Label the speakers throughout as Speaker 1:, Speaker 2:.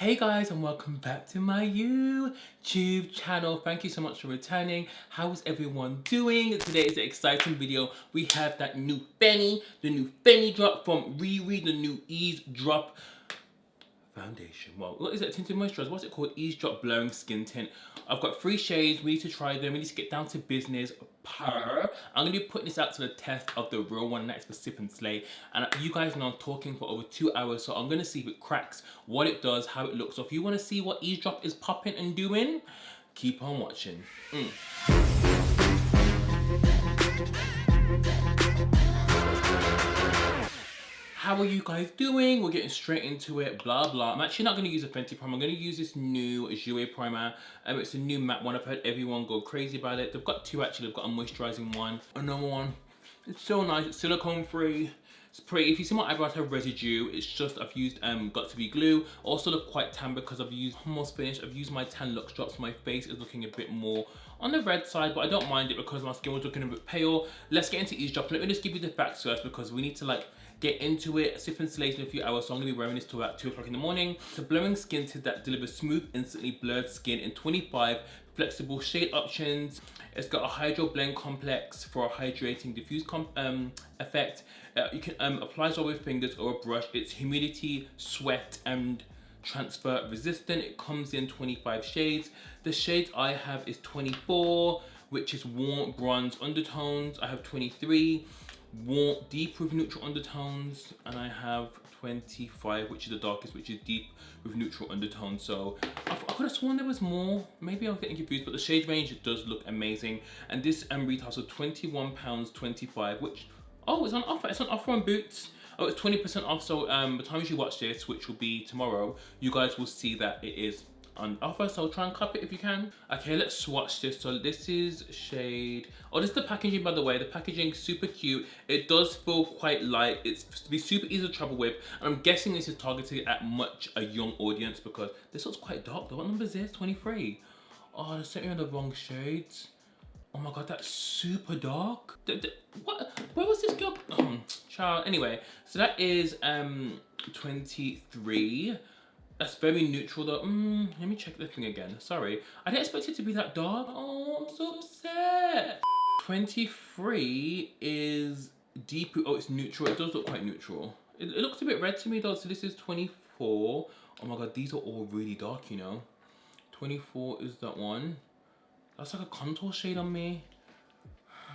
Speaker 1: Hey guys, and welcome back to my YouTube channel. Thank you so much for returning. How is everyone doing? Today is an exciting video. We have that new Fenty, the new Fenty drop from Riri, the new Eaze drop foundation. Well, what is it? Tinted moisturizer. What's it called? Eaze drop blurring skin tint. I've got 3 shades. We need to try them. We need to get down to business. I'm gonna be putting this out to the test of the real one, and that's for Sip and Slay. And you guys know I'm talking for over 2 hours, so I'm gonna see if it cracks, what it does, how it looks. So if you want to see what Eaze drop is popping and doing, keep on watching. How are you guys doing? We're getting straight into it, blah blah. I'm actually not going to use a Fenty primer. I'm going to use this new Jouer primer. It's a new matte one. I've heard everyone go crazy about it. They've got 2 actually. They've got a moisturizing one, another one. It's so nice. It's silicone free. It's pretty. If you see my eyebrows have residue, it's just I've used Got To Be glue. Also look quite tan because I've used almost finished. I've used my Tan Luxe drops. My face is looking a bit more on the red side, but I don't mind it because my skin was looking a bit pale. Let's get into Eaze drop. Let me just give you the facts first because we need to like get into it. Sip and Slay in a few hours, so I'm gonna be wearing this till about 2 o'clock in the morning. It's a blurring skin tint that delivers smooth, instantly blurred skin in 25 flexible shade options. It's got a hydro blend complex for a hydrating diffuse effect. You can apply it with fingers or a brush. It's humidity, sweat, and transfer resistant. It comes in 25 shades. The shades I have is 24, which is warm bronze undertones. I have 23. Warm, deep with neutral undertones, and I have 25, which is the darkest, which is deep with neutral undertones. So I could have sworn there was more. Maybe I was getting confused, but the shade range does look amazing. And this retails for £21.25, which it's on offer. It's on offer on Boots. Oh, it's 20% off. So by the time you watch this, which will be tomorrow, you guys will see that it is on offer, so try and copy it if you can. Okay, let's swatch this. So this is shade, this is the packaging, by the way. The packaging is super cute. It does feel quite light. It's to be super easy to travel with, and I'm guessing this is targeted at a young audience because this looks quite dark though. What number is this? 23. Oh, they sent me on the wrong shades. Oh my god, that's super dark. What? Where was this girl? Child. Anyway, so that is 23. That's very neutral though. Let me check the thing again. Sorry. I didn't expect it to be that dark. Oh, I'm so upset. 23 is deep. Oh, it's neutral. It does look quite neutral. It looks a bit red to me though. So this is 24. Oh my god, these are all really dark, you know. 24 is that one. That's like a contour shade on me.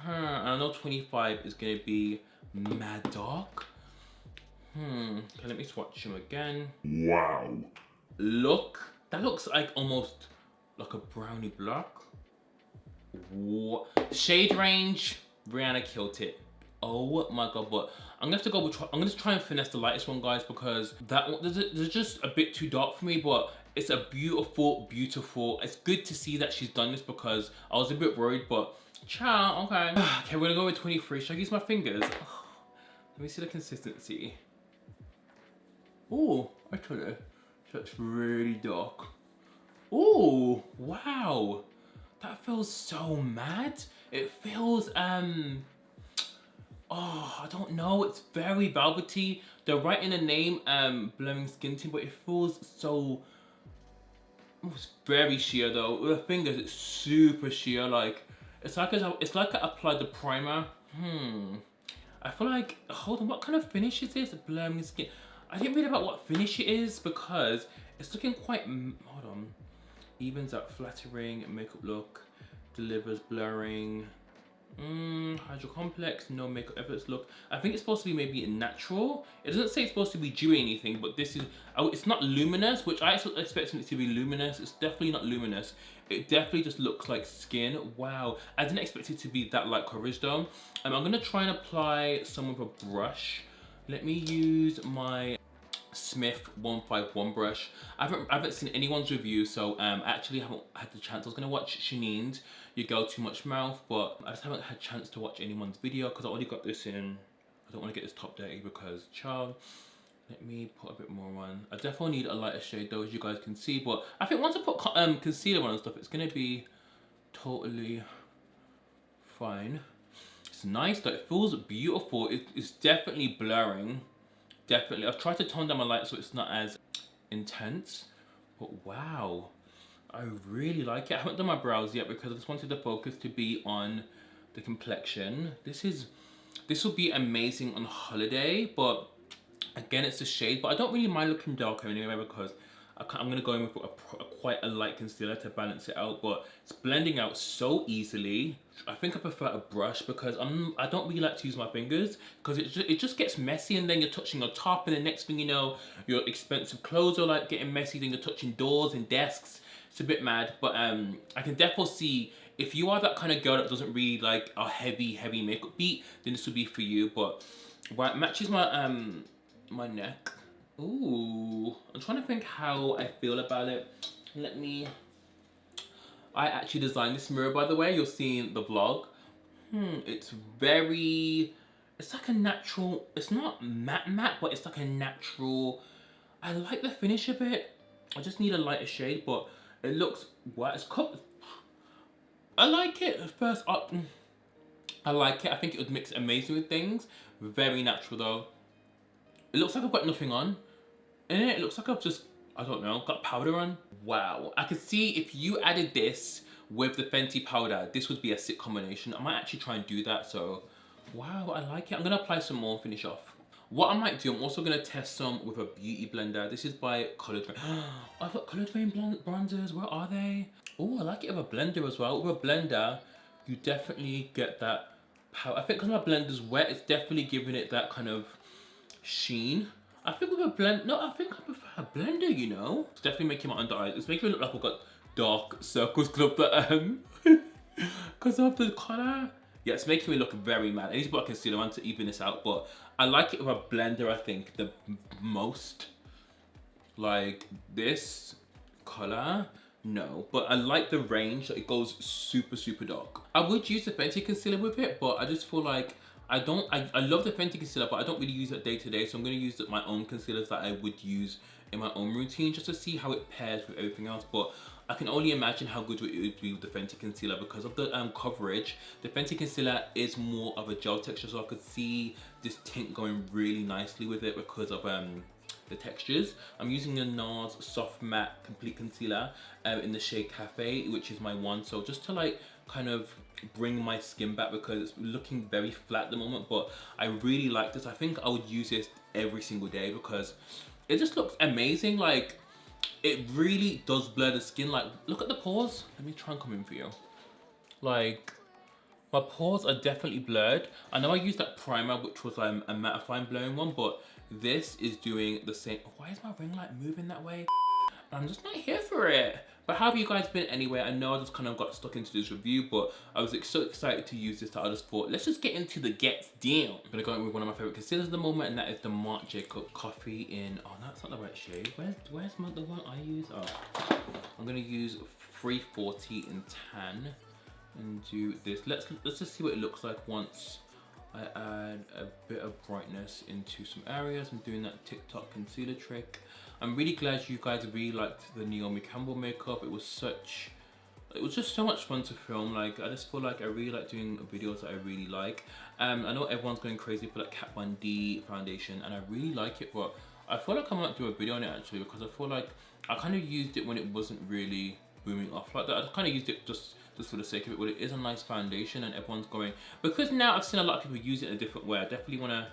Speaker 1: And I know 25 is gonna be mad dark. Okay, let me swatch them again. Wow. Look, that looks like almost like a brownie black. What? Shade range, Rihanna killed it. Oh my god, but I'm gonna have to go with, I'm gonna try and finesse the lightest one, guys, because that one, there's just a bit too dark for me, but it's a beautiful, it's good to see that she's done this because I was a bit worried, but ciao, okay. Okay, we're gonna go with 23. Should I use my fingers? Let me see the consistency. Oh, actually, that's really dark. Oh, wow. That feels so mad. It feels, I don't know. It's very velvety. They're right in the name, blurring skin tint, but it feels so, it's very sheer though. With the fingers, it's super sheer. Like, it's like I applied the primer. I feel like, hold on, what kind of finish is this? Blurring skin. I didn't read about what finish it is because it's looking quite, hold on. Evens out flattering, makeup look, delivers blurring. Hydro complex, no makeup efforts look. I think it's supposed to be maybe natural. It doesn't say it's supposed to be dewy anything, but this is, it's not luminous, which I expected it to be luminous. It's definitely not luminous. It definitely just looks like skin. Wow, I didn't expect it to be that light coverage though. I'm gonna try and apply some with a brush. Let me use my Smith 151 brush. I haven't seen anyone's review, so I actually haven't had the chance. I was gonna watch Shanine's You Go Too Much Mouth, but I just haven't had a chance to watch anyone's video because I already got this in. I don't want to get this top dirty because, child. Let me put a bit more on. I definitely need a lighter shade though, as you guys can see, but I think once I put concealer on and stuff, it's gonna be totally fine. It's nice though. It feels beautiful. It's definitely blurring. Definitely. I've tried to tone down my light so it's not as intense, But wow, I really like it. I haven't done my brows yet because I just wanted the focus to be on the complexion. This will be amazing on holiday, but again, it's a shade. But I don't really mind looking darker anyway because I'm gonna go in with quite a light concealer to balance it out. But it's blending out so easily. I think I prefer a brush because I don't really like to use my fingers because it just gets messy, and then you're touching on top, and the next thing you know, your expensive clothes are like getting messy. Then you're touching doors and desks. It's a bit mad, but I can definitely see if you are that kind of girl that doesn't really like a heavy makeup beat, then this will be for you. But right, matches my my neck. Ooh, I'm trying to think how I feel about it. I actually designed this mirror, by the way. You'll see in the vlog. It's like a natural, it's not matte, but it's like a natural, I like the finish of it. I just need a lighter shade, but it looks, what, it's cut. I like it at first up. I like it. I think it would mix amazing with things. Very natural though. It looks like I've got nothing on. And it looks like I've just, I don't know, got powder on. Wow. I could see if you added this with the Fenty powder, this would be a sick combination. I might actually try and do that. So, wow, I like it. I'm going to apply some more and finish off. What I might do, I'm also going to test some with a beauty blender. This is by Colour Drain. I've got Colour Drain bronzers. Where are they? Oh, I like it with a blender as well. With a blender, you definitely get that power. I think because my blender's wet, it's definitely giving it that kind of sheen. I think with a blend, no, I think I prefer a blender, you know? It's definitely making my under eyes. It's making me look like I've got dark circles because of the colour. Yeah, it's making me look very mad. I need to put a concealer on to even this out, but I like it with a blender, I think, the most. Like this colour, no. But I like the range, that it goes super, super dark. I would use the Fenty concealer with it, but I just feel like I love the Fenty concealer, but I don't really use it day to day. So I'm going to use my own concealers that I would use in my own routine just to see how it pairs with everything else. But I can only imagine how good it would be with the Fenty concealer because of the coverage. The Fenty concealer is more of a gel texture, so I could see this tint going really nicely with it because of the textures. I'm using the NARS Soft Matte Complete Concealer in the shade Cafe, which is my one. So just to like kind of bring my skin back because it's looking very flat at the moment, but I really like this. I think I would use this every single day because it just looks amazing. Like it really does blur the skin. Like look at the pores. Let me try and come in for you. Like my pores are definitely blurred. I know I used that primer, which was a mattifying blurring one, but this is doing the same. Why is my ring light moving that way? I'm just not here for it. But how have you guys been anyway? I know I just kind of got stuck into this review, but I was so excited to use this that I just thought, let's just get into the gets down. I'm gonna go in with one of my favorite concealers at the moment, and that is the Marc Jacob Coffee in, oh, that's not the right shade. Where's the one I use? Oh, I'm gonna use 340 in tan and do this. Let's just see what it looks like once I add a bit of brightness into some areas. I'm doing that TikTok concealer trick. I'm really glad you guys really liked the Naomi Campbell makeup. It was just so much fun to film. Like I just feel like I really like doing videos that I really like. I know everyone's going crazy for like Kat Von D foundation, and I really like it, but I feel like I might do a video on it actually because I feel like I kind of used it when it wasn't really booming off like that. I kind of used it just for the sake of it, but it is a nice foundation, and everyone's going, because now I've seen a lot of people use it in a different way. I definitely want to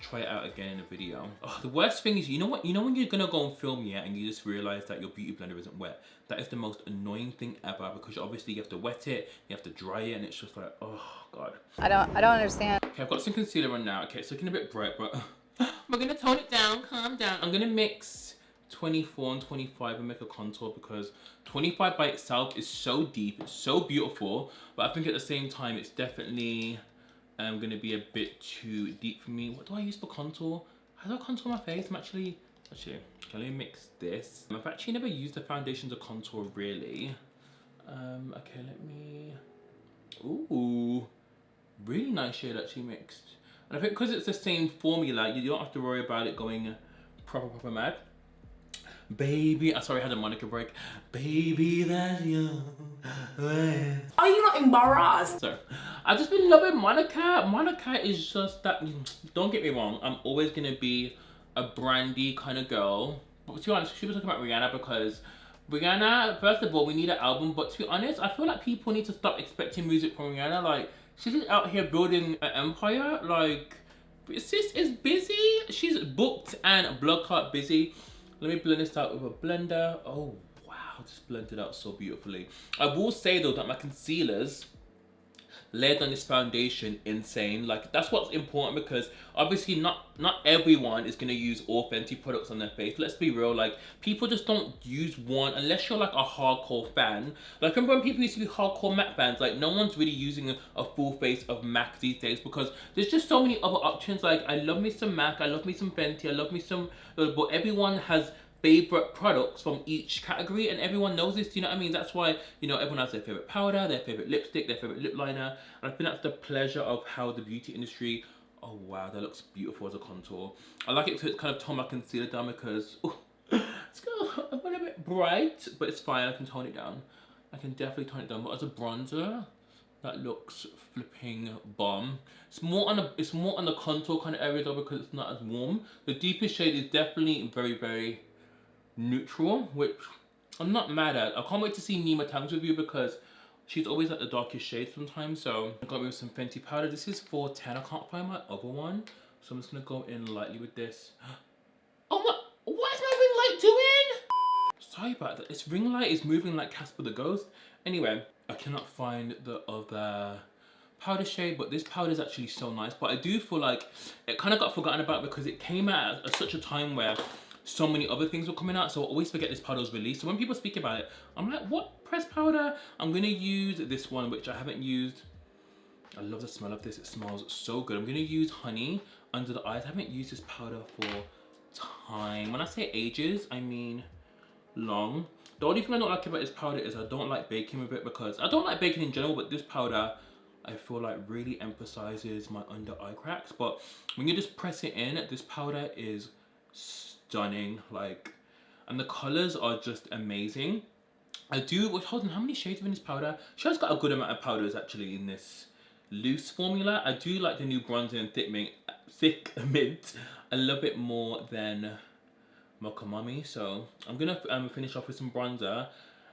Speaker 1: try it out again in a video. Oh, the worst thing is, you know what? You know when you're gonna go and film and you just realize that your beauty blender isn't wet? That is the most annoying thing ever because obviously you have to wet it, you have to dry it, and it's just like, oh god.
Speaker 2: I don't understand.
Speaker 1: Okay, I've got some concealer on now. Okay, it's looking a bit bright, but we're gonna tone it down, calm down. I'm gonna mix 24 and 25 and make a contour because 25 by itself is so deep, it's so beautiful, but I think at the same time it's definitely gonna be a bit too deep for me. What do I use for contour? How do I contour my face? Actually, let me mix this. I've actually never used the foundation to contour really. Okay, let me, ooh, really nice shade actually mixed. And I think because it's the same formula, you don't have to worry about it going proper mad. Baby, I'm sorry, I had a Monica break. Baby, that's you.
Speaker 2: Are you not embarrassed?
Speaker 1: So, I've just been loving Monica. Monica is just that, don't get me wrong, I'm always gonna be a brandy kind of girl. But to be honest, she was talking about Rihanna because Rihanna, first of all, we need an album, but to be honest, I feel like people need to stop expecting music from Rihanna. Like, she's just out here building an empire. Like, sis is busy. She's booked and blood clot busy. Let me blend this out with a blender. Oh, wow, just blended out so beautifully. I will say though that my concealers layered on this foundation insane. Like, that's what's important, because obviously not everyone is going to use all Fenty products on their face. Let's be real, like, people just don't use one unless you're like a hardcore fan. Like, remember when people used to be hardcore MAC fans? Like, no one's really using a full face of MAC these days because there's just so many other options. Like, I love me some MAC, I love me some Fenty, I love me some, but everyone has favorite products from each category, and everyone knows this, you know what I mean? That's why, you know, everyone has their favorite powder, their favorite lipstick, their favorite lip liner, and I think that's the pleasure of how the beauty industry, oh wow, that looks beautiful as a contour. I like it to kind of tone my concealer down because, ooh, it's a little bit bright, but it's fine, I can tone it down. I can definitely tone it down, but as a bronzer, that looks flipping bomb. It's more on the contour kind of area though, because it's not as warm. The deepest shade is definitely very, very neutral, which I'm not mad at. I can't wait to see Nima Tang's review because she's always at the darkest shade sometimes. So I got me with some Fenty powder. This is 410. I can't find my other one, so I'm just gonna go in lightly with this. Oh my! What is my ring light doing? Sorry about that. This ring light is moving like Casper the Ghost. Anyway, I cannot find the other powder shade, but this powder is actually so nice. But I do feel like it kind of got forgotten about because it came out at such a time where so many other things were coming out, so I always forget this powder was released. So when people speak about it, I'm like, what pressed powder? I'm gonna use this one, which I haven't used. I love the smell of this, it smells so good. I'm gonna use Honey under the eyes. I haven't used this powder for time. When I say ages, I mean long. The only thing I don't like about this powder is I don't like baking with it, because I don't like baking in general, but this powder I feel like really emphasizes my under eye cracks. But when you just press it in, this powder is stunning, like, and the colors are just amazing. I do, hold on, how many shades are in this powder? She has got a good amount of powders actually in this loose formula. I do like the new bronzer in thick mint. I love it more than Mocha Mummy. So I'm gonna finish off with some bronzer,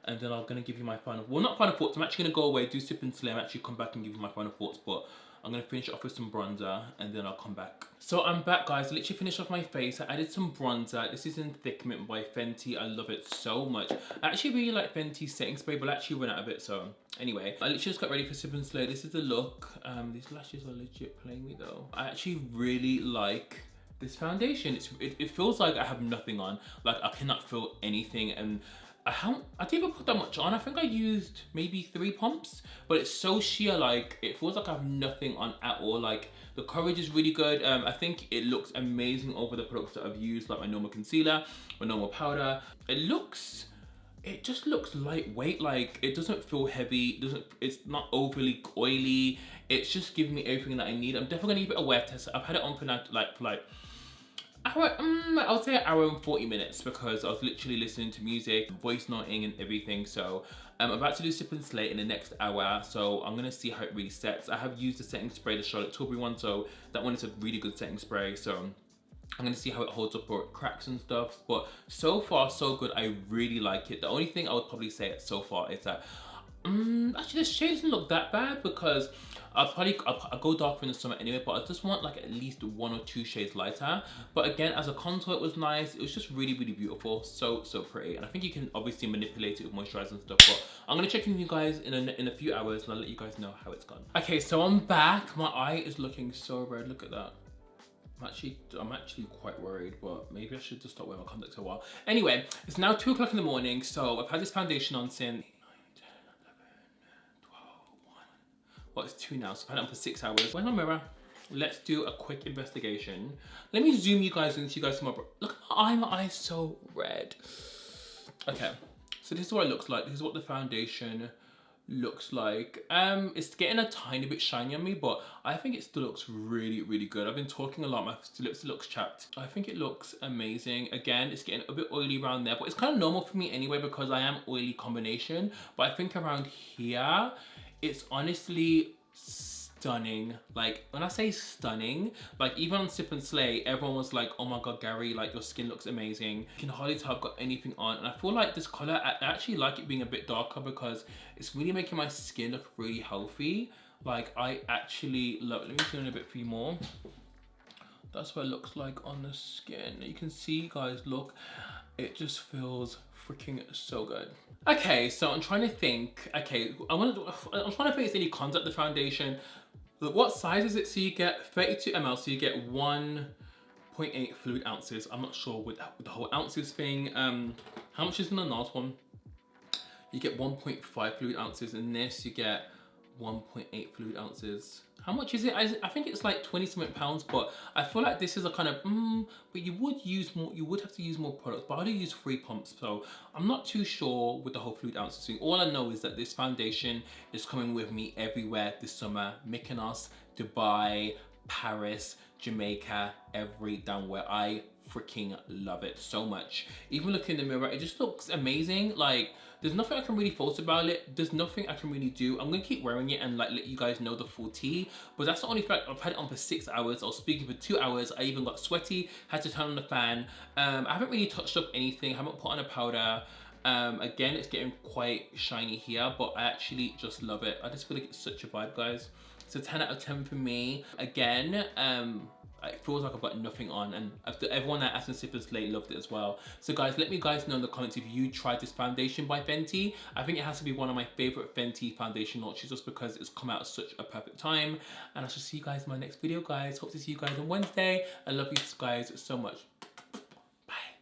Speaker 1: and then I'm gonna give you my final, well, not final thoughts, I'm actually gonna go away, do sip and slay, and actually come back and give you my final thoughts, but I'm gonna finish it off with some bronzer and then I'll come back. So I'm back, guys. I literally finished off my face. I added some bronzer. This is in Thick Mint by Fenty. I love it so much. I actually really like Fenty setting spray, but I actually ran out of it. So anyway, I literally just got ready for sip and slay. This is the look. These lashes are legit playing me though. I actually really like this foundation. It feels like I have nothing on. Like I cannot feel anything, and I didn't even put that much on. I think I used maybe 3 pumps, but it's so sheer, like it feels like I have nothing on at all. Like the coverage is really good. I think it looks amazing over the products that I've used, like my normal concealer, my normal powder. It just looks lightweight. Like it doesn't feel heavy. It's not overly oily. It's just giving me everything that I need. I'm definitely gonna give it a wear test. I've had it on for now, like I would say an hour and 40 minutes, because I was literally listening to music, voice noting and everything. So I'm about to do sip and slay in the next hour, so I'm gonna see how it really sets. I have used the setting spray, the Charlotte Tilbury one, so that one is a really good setting spray. So I'm gonna see how it holds up or it cracks and stuff. But so far so good. I really like it. The only thing I would probably say so far is that actually the shade doesn't look that bad, because I'll go darker in the summer anyway, but I just want like at least 1 or 2 shades lighter. But again, as a contour, it was nice. It was just really, really beautiful. So pretty. And I think you can obviously manipulate it with moisturizer and stuff, but I'm gonna check in with you guys in a few hours and I'll let you guys know how it's gone. Okay, so I'm back. My eye is looking so red. Look at that. I'm actually quite worried, but maybe I should just stop wearing my contacts a while. Anyway, it's now 2 o'clock in the morning, so I've had this foundation on since well, it's 2 now, so I've had it on for 6 hours. Where's my mirror? Let's do a quick investigation. Let me zoom you guys in so you guys see my look at my eye's so red. Okay, so this is what it looks like. This is what the foundation looks like. It's getting a tiny bit shiny on me, but I think it still looks really, really good. I've been talking a lot, my lips looks chapped. I think it looks amazing. Again, it's getting a bit oily around there, but it's kind of normal for me anyway, because I am oily combination. But I think around here, it's honestly stunning. stunning. Like, when I say stunning, like even on Sip and Slay, everyone was like, oh my god, Gary, like your skin looks amazing. You can hardly tell I've got anything on. And I feel like this color, I actually like it being a bit darker because it's really making my skin look really healthy. Like, I actually love it. Let me zoom in a bit for you more. That's what it looks like on the skin. You can see, guys, look, it just feels freaking so good. Okay, so I'm trying to think. Okay, I'm trying to think if there's any cons at the foundation. Look, what size is it? So you get 32 ml, so you get 1.8 fluid ounces. I'm not sure with the whole ounces thing. How much is in the last one? You get 1.5 fluid ounces. In this, you get 1.8 fluid ounces. How much is it? I think it's like 20 something pounds, but I feel like this is a kind of, but you would use more, you would have to use more products, but I do use 3 pumps, so I'm not too sure with the whole fluid ounces thing. All I know is that this foundation is coming with me everywhere this summer. Mykonos, Dubai, Paris, Jamaica, every damn where. I freaking love it so much. Even looking in the mirror, it just looks amazing. Like, there's nothing I can really fault about it. There's nothing I can really do. I'm gonna keep wearing it and like let you guys know the full tea, but that's the only fact. I've had it on for 6 hours. I was speaking for 2 hours. I even got sweaty, had to turn on the fan. I haven't really touched up anything. I haven't put on a powder. Again, it's getting quite shiny here, but I actually just love it. I just feel like it's such a vibe, guys. It's a 10 out of 10 for me. Again, it feels like I've got nothing on, and everyone that asked in Sip and Slay loved it as well. So guys, let me guys know in the comments if you tried this foundation by Fenty. I think it has to be one of my favorite Fenty foundation launches just because it's come out at such a perfect time. And I shall see you guys in my next video, guys. Hope to see you guys on Wednesday. I love you guys so much.